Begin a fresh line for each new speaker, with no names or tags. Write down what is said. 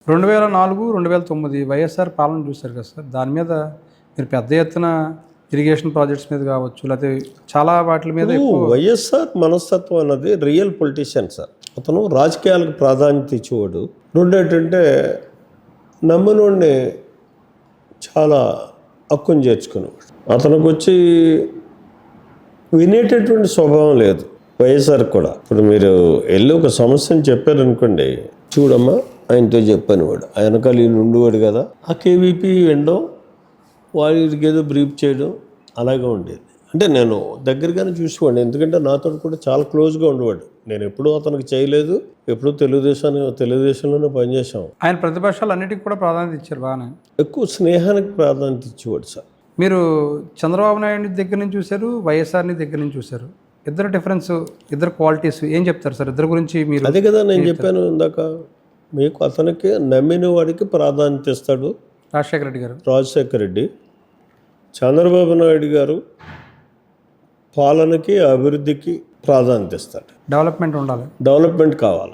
2004, 2009 వైఎస్ఆర్ పాలన చూశారు కదా సార్. దాని మీద మీరు పెద్ద ఎత్తున ఇరిగేషన్ ప్రాజెక్ట్స్ మీద కావచ్చు, లేకపోతే చాలా వాటి మీద
వైఎస్ఆర్ మనస్తత్వం అన్నది రియల్ పొలిటీషియన్ సార్. అతను రాజకీయాలకు ప్రాధాన్యత ఇచ్చేవాడు. రెండు ఏంటంటే నమ్మినోడిని చాలా హక్కుని చేర్చుకునేవాడు. అతనికి వచ్చి వినేటటువంటి స్వభావం లేదు వైఎస్ఆర్ కూడా. ఇప్పుడు మీరు వెళ్ళి ఒక సమస్యను చెప్పారనుకోండి, చూడమ్మా ఆయనతో చెప్పాను వాడు, ఆయనకాల ఈయన ఉండేవాడు కదా, ఆ కేవీపీ వినడం, వాడికి ఏదో బ్రీఫ్ చేయడం అలాగే ఉండేది. అంటే నేను దగ్గరగానే చూసేవాడిని, ఎందుకంటే నాతో కూడా చాలా క్లోజ్గా ఉండేవాడు. నేను ఎప్పుడూ అతనికి చేయలేదు, ఎప్పుడూ తెలుగుదేశంలోనే పనిచేసాం.
ఆయన ప్రతిపక్షాలు అన్నిటికీ కూడా ప్రాధాన్యత ఇచ్చారు బాగానే.
ఎక్కువ స్నేహానికి ప్రాధాన్యత ఇచ్చేవాడు సార్.
మీరు చంద్రబాబు నాయుడు దగ్గర నుంచి చూశారు, వైఎస్ఆర్ని దగ్గర నుంచి చూశారు. ఇద్దరు డిఫరెన్స్, ఇద్దరు క్వాలిటీస్ ఏం చెప్తారు సార్ ఇద్దరు గురించి? మీరు
అదే కదా నేను చెప్పాను ఇందాక మీకు, అతనికి నమ్మిన వాడికి ప్రాధాన్యత ఇస్తాడు రాజశేఖర రెడ్డి. చంద్రబాబు నాయుడు గారు పాలనకి అభివృద్ధికి ప్రాధాన్యత ఇస్తాడు.
డెవలప్మెంట్ ఉండాలి,
డెవలప్మెంట్ కావాలి.